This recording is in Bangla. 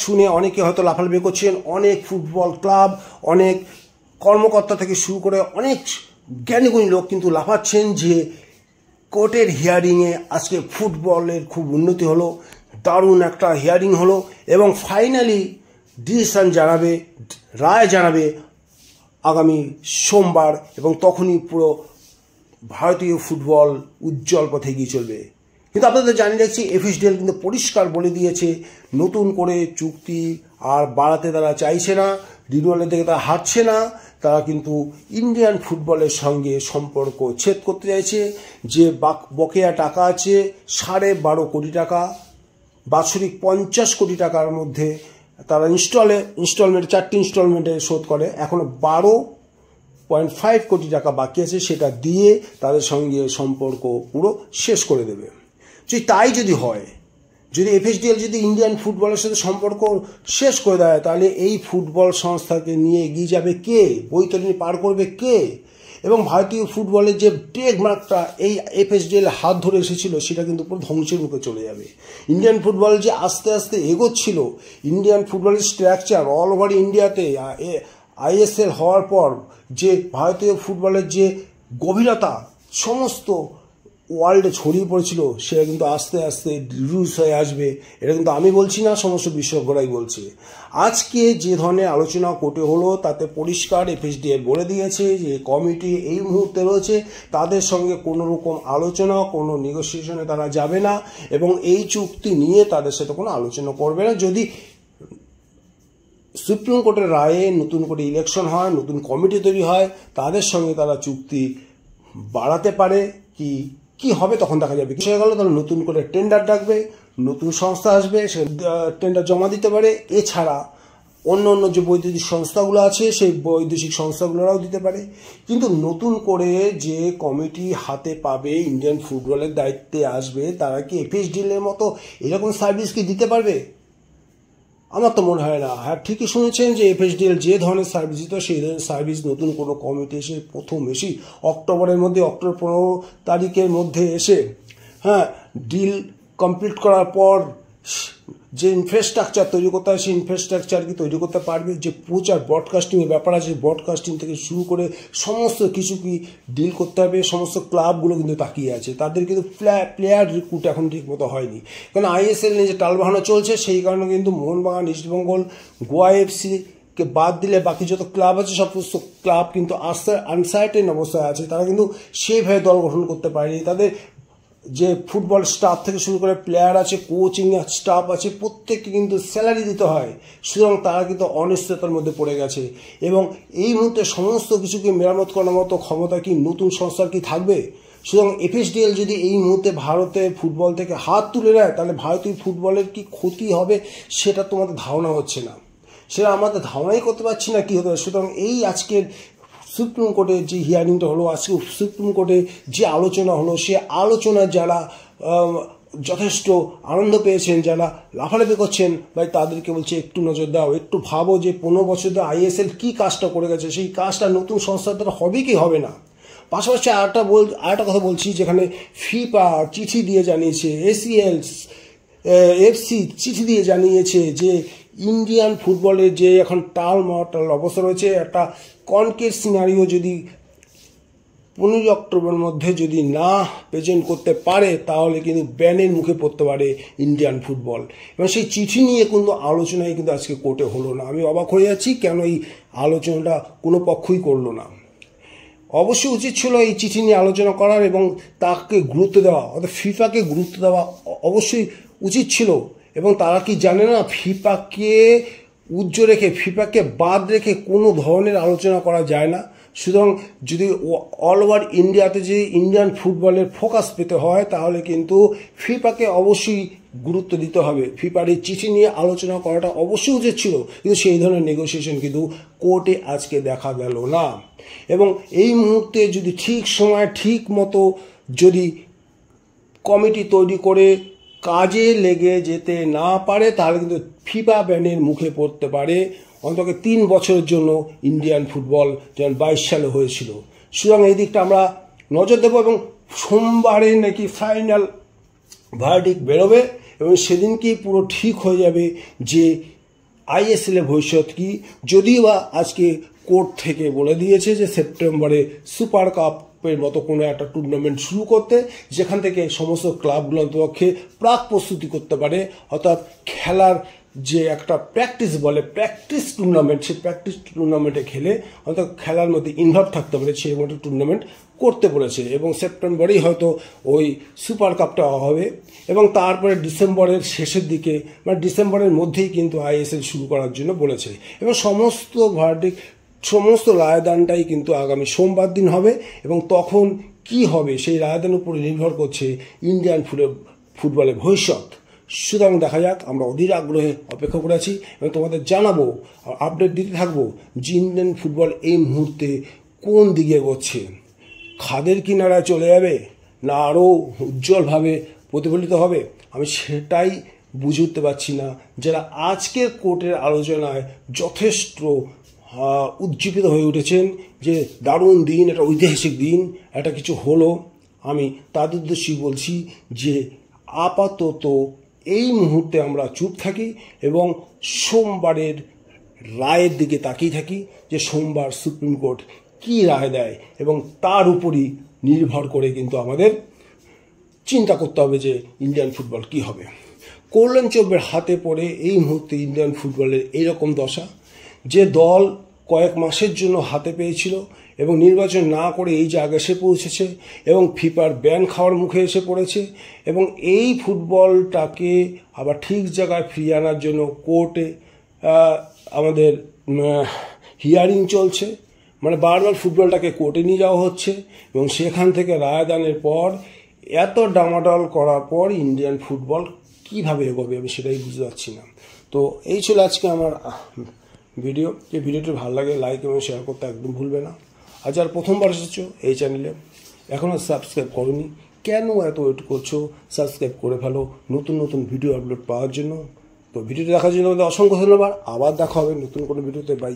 শুনে অনেকে হয়তো লাফালাফি করছেন, অনেক ফুটবল ক্লাব, অনেক কর্মকর্তা থেকে শুরু করে অনেক জ্ঞানীগুণী লোক কিন্তু লাফাচ্ছেন যে কোর্টের হিয়ারিংয়ে আজকে ফুটবলের খুব উন্নতি হলো, দারুণ একটা হিয়ারিং হলো এবং ফাইনালি ডিসিশন জানাবে, রায় জানাবে আগামী সোমবার, এবং তখনই পুরো ভারতীয় ফুটবল উজ্জ্বল পথে এগিয়ে চলবে। কিন্তু আপনাদের জানিয়ে রাখছি, এফএসডিএল কিন্তু পরিষ্কার বলে দিয়েছে নতুন করে চুক্তি আর বাড়াতে তারা চাইছে না, রিনিউয়ালের দিকে তারা হাঁটছে না। তারা কিন্তু ইন্ডিয়ান ফুটবলের সঙ্গে সম্পর্ক ছেদ করতে চাইছে। যে বকেয়া টাকা আছে 12.5 কোটি টাকা, বাৎসরিক 50 কোটি টাকার মধ্যে তারা ইনস্টলমেন্ট 4টি ইনস্টলমেন্টে শোধ করে, এখনো 12.5 কোটি টাকা বাকি আছে, সেটা দিয়ে তাদের সঙ্গে সম্পর্ক পুরো শেষ করে দেবে। তাই যদি হয়, যদি এফএসডিএল যদি ইন্ডিয়ান ফুটবলের সাথে সম্পর্ক শেষ করে দেয়, তাহলে এই ফুটবল সংস্থাকে নিয়ে এগিয়ে যাবে কে, বৈতরণী পার করবে কে? এবং ভারতীয় ফুটবলের যে ট্রেডমার্কটা এই এফএসডিএল হাত ধরে এসেছিল, সেটা কিন্তু পুরো ধ্বংসের মুখে চলে যাবে। ইন্ডিয়ান ফুটবল যে আস্তে আস্তে এগোচ্ছিল, ইন্ডিয়ান ফুটবলের স্ট্রাকচার অল ওভার ইন্ডিয়াতে আইএসএল হওয়ার পর যে ভারতীয় ফুটবলের যে গভীরতা সমস্ত ওয়ার্ল্ডে ছড়িয়ে পড়েছিল, সেটা কিন্তু আস্তে আস্তে রিডিউস হয়ে আসবে। এটা কিন্তু আমি বলছি না, সমস্ত বিশেষজ্ঞরাই বলছে। আজকে যে ধরনের আলোচনা কোর্টে হলো, তাতে পরিষ্কার এফএসডিএল বলে দিয়েছে যে কমিটি এই মুহূর্তে রয়েছে, তাদের সঙ্গে কোনো রকম আলোচনা, কোনো নেগোসিয়েশনে তারা যাবে না এবং এই চুক্তি নিয়ে তাদের সাথে কোনো আলোচনা করবে না। যদি সুপ্রিম কোর্টের রায়ে নতুন করে ইলেকশন হয়, নতুন কমিটি তৈরি হয়, তাদের সঙ্গে তারা চুক্তি বাড়াতে পারে, কি হবে তখন দেখা যাবে। কিছু হয়ে গেল, তাহলে নতুন করে টেন্ডার ডাকবে, নতুন সংস্থা আসবে, সে টেন্ডার জমা দিতে পারে। এছাড়া অন্য যে বৈদেশিক সংস্থাগুলো আছে, সেই বৈদেশিক সংস্থাগুলোরাও দিতে পারে। কিন্তু নতুন করে যে কমিটি হাতে পাবে, ইন্ডিয়ান ফুটবলের দায়িত্বে আসবে, তারা কি এফএসডিএল এর মতো এরকম সার্ভিস কি দিতে পারবে? আমার তো মনে হয় না। হ্যাঁ, ঠিকই শুনেছেন যে এফএসডিএল যে ধরনের সার্ভিস দিত, সেই ধরনের সার্ভিস নতুন কোনো কমিটি এসে প্রথম এসেই অক্টোবর 15 তারিখের মধ্যে এসে ডিল কমপ্লিট করার পর যে ইনফ্রাস্ট্রাকচার তৈরি করতে হয়, সেই ইনফ্রাস্ট্রাকচার কি তৈরি করতে পারবে? যে প্রচার ব্রডকাস্টিংয়ের ব্যাপার আছে, ব্রডকাস্টিং থেকে শুরু করে সমস্ত কিছু কি ডিল করতে হবে। সমস্ত ক্লাবগুলো কিন্তু তাকিয়ে আছে, তাদের কিন্তু প্লেয়ার রিক্রুট এখন ঠিক মতো হয়নি, কারণ আইএসএল নিয়ে যে টালবাহানা চলছে, সেই কারণে কিন্তু মোহনবাগান, ইস্টবেঙ্গল, গোয়া এফসি কে বাদ দিলে বাকি যত ক্লাব আছে, সমস্ত ক্লাব কিন্তু আনসার্টেন অবস্থায় আছে। তারা কিন্তু সেইভাবে দল গঠন করতে পারেনি। তাদের যে ফুটবল স্টাফ থেকে শুরু করে প্লেয়ার আছে, কোচিং স্টাফ আছে, প্রত্যেককে কিন্তু স্যালারি দিতে হয়। সুতরাং তারা কিন্তু অনিশ্চয়তার মধ্যে পড়ে গেছে এবং এই মুহূর্তে সমস্ত কিছুকে মেরামত করার মতো ক্ষমতা কি নতুন সংস্থার কি থাকবে? সুতরাং এফএসডিএল যদি এই মুহূর্তে ভারতের ফুটবল থেকে হাত তুলে নেয়, তাহলে ভারতীয় ফুটবলের কি ক্ষতি হবে সেটা তোমাদের ধারণা হচ্ছে না, সেটা আমাদের ধারণাই করতে পারছি না কি হতে পারে। সুতরাং এই আজকের সুপ্রিম কোর্টের যে হিয়ারিংটা হলো, আজকে সুপ্রিম কোর্টে যে আলোচনা হলো, সে আলোচনার যারা যথেষ্ট আনন্দ পেয়েছেন, যারা লাফালাফি করছেন, ভাই তাদেরকে বলছে একটু নজর দাও, একটু ভাবো যে 15 বছর ধরে আইএসএল কী কাজটা করে গেছে, সেই কাজটা নতুন সংস্থার দ্বারা হবে কি হবে না। পাশাপাশি আরেকটা কথা বলছি, যেখানে ফিফা চিঠি দিয়ে জানিয়েছে, এসিএল এফসি চিঠি দিয়ে জানিয়েছে যে ইন্ডিয়ান ফুটবলের যে এখন টালমাটাল অবস্থা রয়েছে, একটা কনকেট সিনারিও যদি 15 অক্টোবর মধ্যে যদি না প্রেজেন্ট করতে পারে, তাহলে কিন্তু ব্যানের মুখে পড়তে পারে ইন্ডিয়ান ফুটবল। এবং সেই চিঠি নিয়ে কিন্তু আলোচনায় কিন্তু আজকে কোর্টে হলো না। আমি অবাক হয়ে যাচ্ছি কেন এই আলোচনাটা কোনো পক্ষই করলো না। অবশ্যই উচিত ছিল এই চিঠি নিয়ে আলোচনা করার এবং তাকে গুরুত্ব দেওয়া, অর্থাৎ ফিফাকে গুরুত্ব দেওয়া অবশ্যই উচিত ছিল। এবং তারা কি জানে না, ফিফাকে উজ্জ্বল রেখে, ফিফাকে বাদ রেখে কোনো ধরনের আলোচনা করা যায় না। সুতরাং যদি অল ওভার ইন্ডিয়াতে যে ইন্ডিয়ান ফুটবলের ফোকাস পেতে হয়, তাহলে কিন্তু ফিফাকে অবশ্যই গুরুত্ব দিতে হবে। ফিফার এই চিঠি নিয়ে আলোচনা করাটা অবশ্যই উচিত ছিল, কিন্তু সেই ধরনের নেগোসিয়েশন কিন্তু কোর্টে আজকে দেখা গেল না। এবং এই মুহূর্তে যদি ঠিক সময় ঠিক মতো যদি কমিটি তৈরি করে কাজে লেগে যেতে না পারে, তাহলে কিন্তু ফিফা ব্যানের মুখে পড়তে পারে অন্তত 3 বছরের জন্য ইন্ডিয়ান ফুটবল, যেমন 22 সালে হয়েছিল। সুতরাং এই দিকটা আমরা নজর দেবো এবং সোমবারে নাকি ফাইনাল ভার্ডিক্ট বেরোবে এবং সেদিনকেই পুরো ঠিক হয়ে যাবে যে আইএসএল এর ভবিষ্যৎ কি। যদিও বা আজকে কোর্ট থেকে বলে দিয়েছে যে সেপ্টেম্বরে সুপার কাপের মতো কোনো একটা টুর্নামেন্ট শুরু করতে, যেখান থেকে সমস্ত ক্লাবগুলোর পক্ষে প্রাক প্রস্তুতি করতে পারে, অর্থাৎ খেলার যে একটা প্র্যাকটিস বলে প্র্যাকটিস টুর্নামেন্ট, সেই প্র্যাকটিস টুর্নামেন্টে খেলে অর্থাৎ খেলার মধ্যে ইনভলভ থাকতে পারে সেরকম একটা টুর্নামেন্ট করতে বলেছে। এবং সেপ্টেম্বরেই হয়তো ওই সুপার কাপটা হবে এবং তারপরে ডিসেম্বরের শেষের দিকে মানে ডিসেম্বরের মধ্যেই কিন্তু আইএসএল শুরু করার জন্য বলেছে। এবং সমস্ত রায়দানটাই কিন্তু আগামী সোমবার দিন হবে এবং তখন কি হবে সেই রায়দানের উপরে নির্ভর করছে ইন্ডিয়ান ফুটবলের ভবিষ্যৎ। সুতরাং দেখা যাক, আমরা অধীর আগ্রহে অপেক্ষা করে আছি এবং তোমাদের জানাবো, আপডেট দিতে থাকবো যে ইন্ডিয়ান ফুটবল এই মুহূর্তে কোন দিকে এগোচ্ছে। খাদের কিনারায় চলে যাবে না আরও উজ্জ্বলভাবে প্রতিফলিত হবে, আমি সেটাই বুঝে উঠতে পারছি না। যারা আজকের কোর্টের আলোচনায় যথেষ্ট উজ্জীবিত হয়ে উঠেছেন যে দারুণ দিন, একটা ঐতিহাসিক দিন, একটা কিছু হলো, আমি তাদের উদ্দেশ্যেই বলছি যে আপাতত এই মুহূর্তে আমরা চুপ থাকি এবং সোমবারের রায়ের দিকে তাকিয়ে থাকি যে সোমবার সুপ্রিম কোর্ট কী রায় দেয় এবং তার উপরই নির্ভর করে কিন্তু আমাদের চিন্তা করতে হবে যে ইন্ডিয়ান ফুটবল কি হবে। কল্যাণ চব্বের হাতে পড়ে এই মুহূর্তে ইন্ডিয়ান ফুটবলের এইরকম দশা, যে দল কয়েক মাসের জন্য হাতে পেয়েছিল এবং নির্বাচন না করে এই জায়গায় এসে পৌঁছেছে এবং ফিফার ব্যান খাওয়ার মুখে এসে পড়েছে এবং এই ফুটবলটাকে আবার ঠিক জায়গায় ফিরিয়ে আনার জন্য কোর্টে আমাদের হিয়ারিং চলছে, মানে বারবার ফুটবলটাকে কোর্টে নিয়ে যাওয়া হচ্ছে এবং সেখান থেকে রায়দানের পর এত ডামাডল করার পর ইন্ডিয়ান ফুটবল কীভাবে এগোবে আমি সেটাই বুঝতে পারছি না। তো এই ছিল আজকে আমার ভিডিও। যে ভিডিওটি ভালো লাগে লাইক এবং শেয়ার করতে একদম ভুলবে না। আজ আর প্রথমবার এসেছো এই চ্যানেলে, এখনও সাবস্ক্রাইব করোনি, কেন এত ওয়েট করছো? সাবস্ক্রাইব করে ফেলো নতুন নতুন ভিডিও আপলোড পাওয়ার জন্য। তো ভিডিওটি দেখার জন্য আমাদের অসংখ্য ধন্যবাদ। আবার দেখা হবে নতুন কোনো ভিডিওতে। বাই।